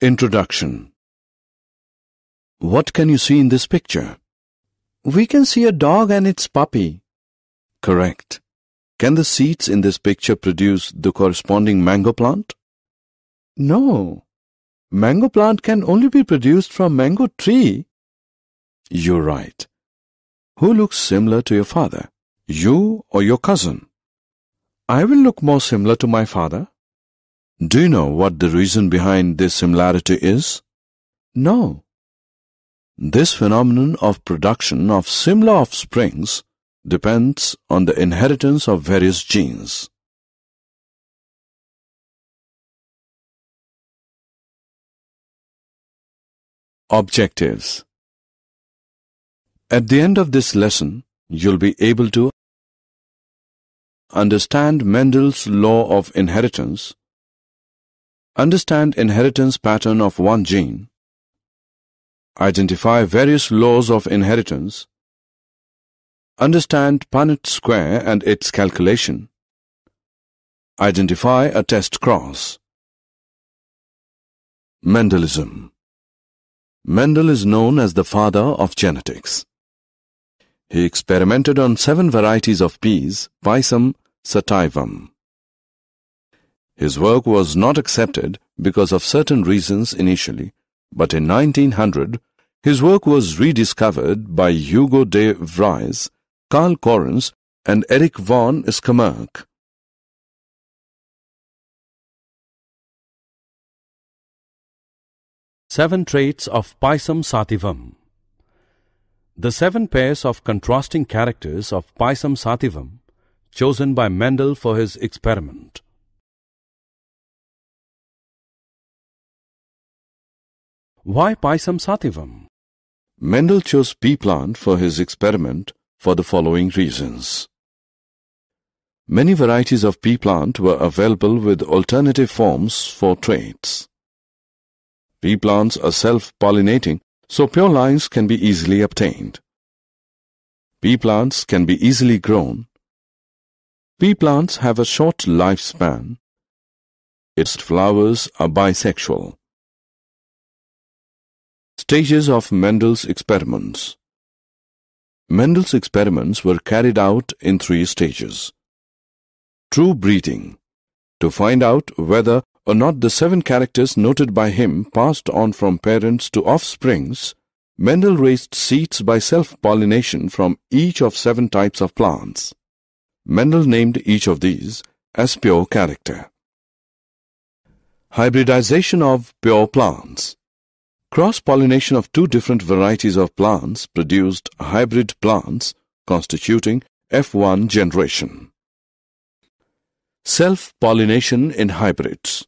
Introduction. What can you see in this picture? We can see a dog and its puppy. Correct. Can the seeds in this picture produce the corresponding mango plant? No. Mango plant can only be produced from mango tree. You're right. Who looks similar to your father? You or your cousin? I will look more similar to my father. Do you know what the reason behind this similarity is? No. This phenomenon of production of similar offsprings depends on the inheritance of various genes. Objectives. At the end of this lesson, you'll be able to understand Mendel's law of inheritance, understand inheritance pattern of one gene, identify various laws of inheritance, understand Punnett square and its calculation, identify a test cross. Mendelism. Mendel is known as the father of genetics. He experimented on 7 varieties of peas, Pisum sativum. His work was not accepted because of certain reasons initially, but in 1900, his work was rediscovered by Hugo de Vries, Carl Correns, and Erich von Skammerk. Seven traits of Pisum sativum. The 7 pairs of contrasting characters of Pisum sativum chosen by Mendel for his experiment. Why Pisum sativum? Mendel chose pea plant for his experiment for the following reasons. Many varieties of pea plant were available with alternative forms for traits. Pea plants are self-pollinating, so pure lines can be easily obtained. Pea plants can be easily grown. Pea plants have a short lifespan. Its flowers are bisexual. Stages of Mendel's experiments. Mendel's experiments were carried out in 3 stages. True breeding, to find out whether or not the 7 characters noted by him passed on from parents to offsprings. Mendel raised seeds by self-pollination from each of 7 types of plants. Mendel named each of these as pure character. Hybridization of pure plants. Cross-pollination of 2 different varieties of plants produced hybrid plants constituting F1 generation. Self-pollination in hybrids.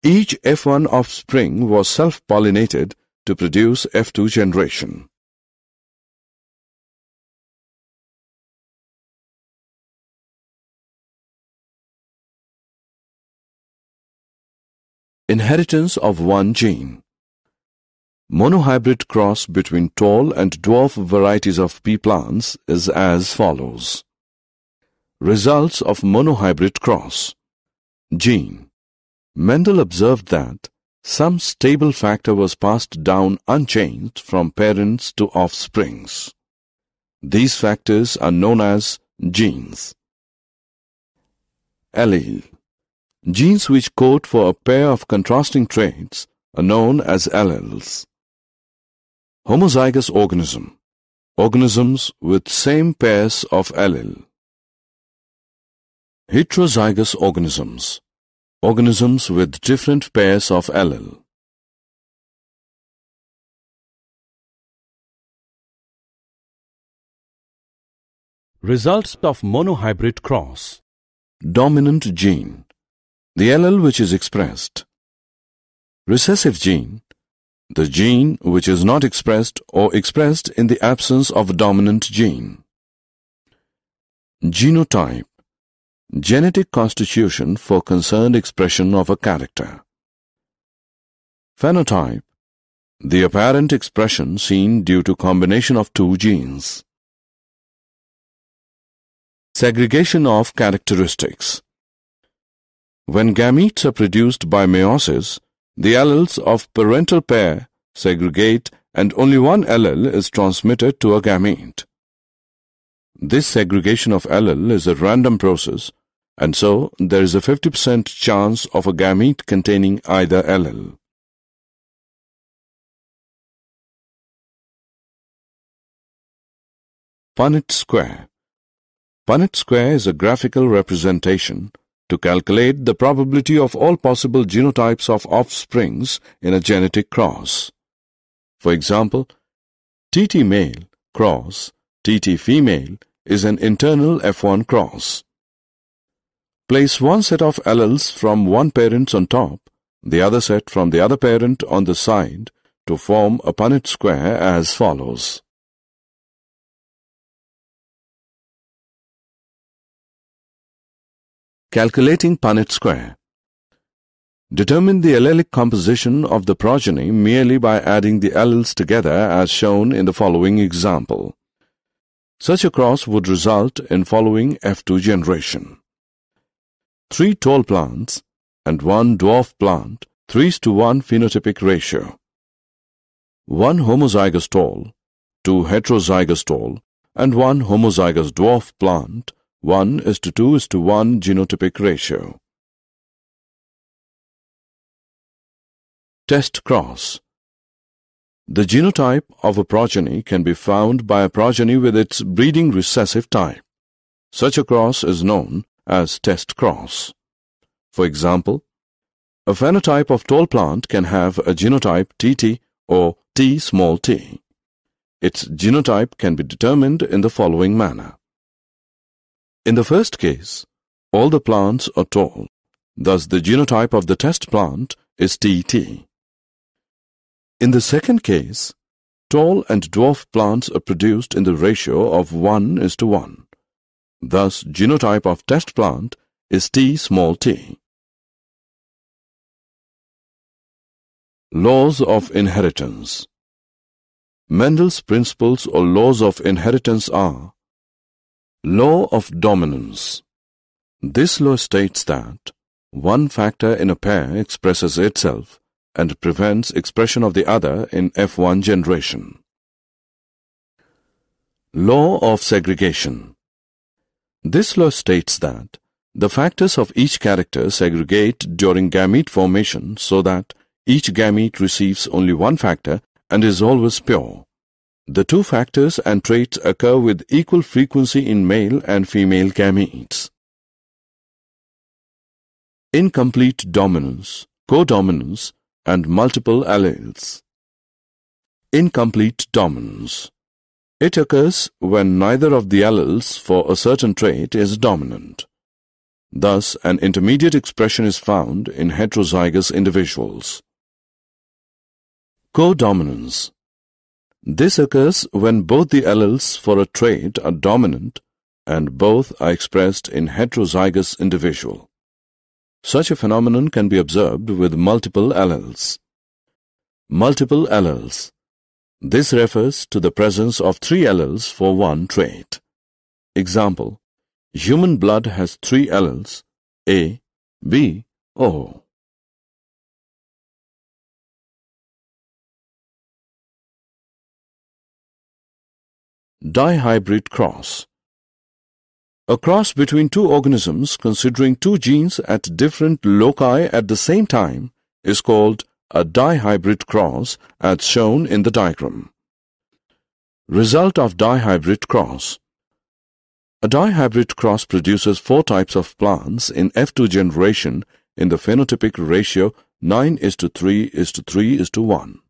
Each F1 offspring was self-pollinated to produce F2 generation. Inheritance of one gene. Monohybrid cross between tall and dwarf varieties of pea plants is as follows. Results of monohybrid cross. Gene. Mendel observed that some stable factor was passed down unchanged from parents to offsprings. These factors are known as genes. Allele. Genes which code for a pair of contrasting traits are known as alleles. Homozygous organism. Organisms with same pairs of allele. Heterozygous organisms. Organisms with different pairs of allele. Results of monohybrid cross. Dominant gene, the allele which is expressed. Recessive gene, the gene which is not expressed or expressed in the absence of a dominant gene. Genotype, genetic constitution for concerned expression of a character. Phenotype, the apparent expression seen due to combination of 2 genes. Segregation of characteristics. When gametes are produced by meiosis, the alleles of parental pair segregate and only one allele is transmitted to a gamete. This segregation of allele is a random process, and so there is a 50% chance of a gamete containing either allele. Punnett square. Punnett square is a graphical representation to calculate the probability of all possible genotypes of offsprings in a genetic cross. For example, TT male cross TT female is an internal F1 cross. Place one set of alleles from one parent on top, the other set from the other parent on the side to form a Punnett square as follows. Calculating Punnett square. Determine the allelic composition of the progeny merely by adding the alleles together as shown in the following example. Such a cross would result in following F2 generation. 3 tall plants and 1 dwarf plant, 3:1 phenotypic ratio. 1 homozygous tall, 2 heterozygous tall, and 1 homozygous dwarf plant, 1:2:1 genotypic ratio. Test cross. The genotype of a progeny can be found by a progeny with its breeding recessive type. Such a cross is known as test cross. For example, a phenotype of tall plant can have a genotype TT or T small t. Its genotype can be determined in the following manner. In the first case, all the plants are tall. Thus, the genotype of the test plant is TT. In the second case, tall and dwarf plants are produced in the ratio of 1:1. Thus, genotype of test plant is T small t. Laws of inheritance. Mendel's principles or laws of inheritance are: Law of dominance. This law states that one factor in a pair expresses itself and prevents expression of the other in F1 generation. Law of segregation. This law states that the factors of each character segregate during gamete formation so that each gamete receives only one factor and is always pure. The two factors and traits occur with equal frequency in male and female gametes. Incomplete dominance, codominance, and multiple alleles. Incomplete dominance. It occurs when neither of the alleles for a certain trait is dominant. Thus, an intermediate expression is found in heterozygous individuals. Codominance. This occurs when both the alleles for a trait are dominant and both are expressed in heterozygous individual. Such a phenomenon can be observed with multiple alleles. Multiple alleles. This refers to the presence of 3 alleles for one trait. Example: human blood has 3 alleles, A, B, O. Dihybrid cross. A cross between two organisms considering two genes at different loci at the same time is called a dihybrid cross as shown in the diagram. Result of dihybrid cross. A dihybrid cross produces 4 types of plants in F2 generation in the phenotypic ratio 9:3:3:1.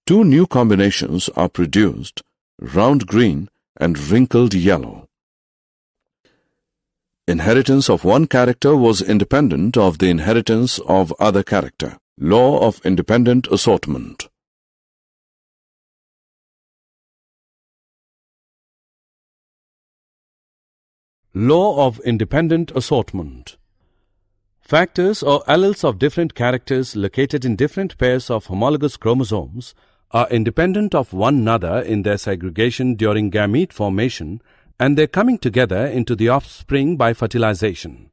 2 new combinations are produced, round green and wrinkled yellow. Inheritance of one character was independent of the inheritance of other character. Law of independent assortment. Law of independent assortment. Factors or alleles of different characters located in different pairs of homologous chromosomes are independent of one another in their segregation during gamete formation and their coming together into the offspring by fertilization.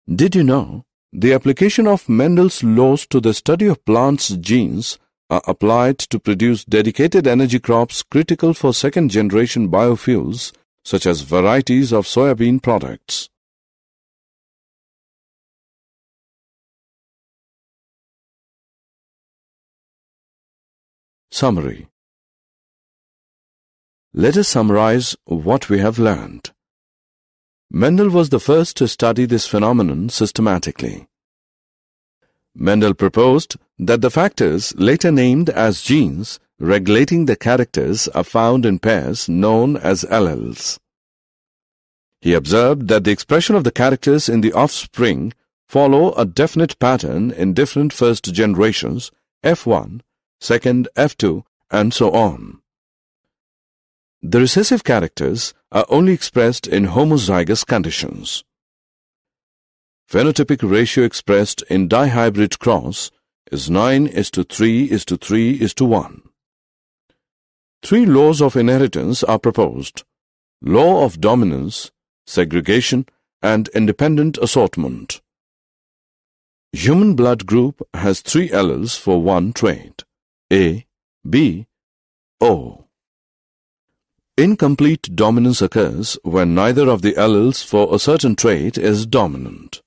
Did you know the application of Mendel's laws to the study of plants' genes are applied to produce dedicated energy crops critical for second-generation biofuels such as varieties of soybean products? Summary. Let us summarize what we have learned. Mendel was the first to study this phenomenon systematically. Mendel proposed that the factors later named as genes regulating the characters are found in pairs known as alleles. He observed that the expression of the characters in the offspring follow a definite pattern in different first generations, F1, second, F2, and so on. The recessive characters are only expressed in homozygous conditions. Phenotypic ratio expressed in dihybrid cross is 9:3:3:1. Three laws of inheritance are proposed: law of dominance, segregation, and independent assortment. Human blood group has three alleles for one trait: A, B, O. Incomplete dominance occurs when neither of the alleles for a certain trait is dominant.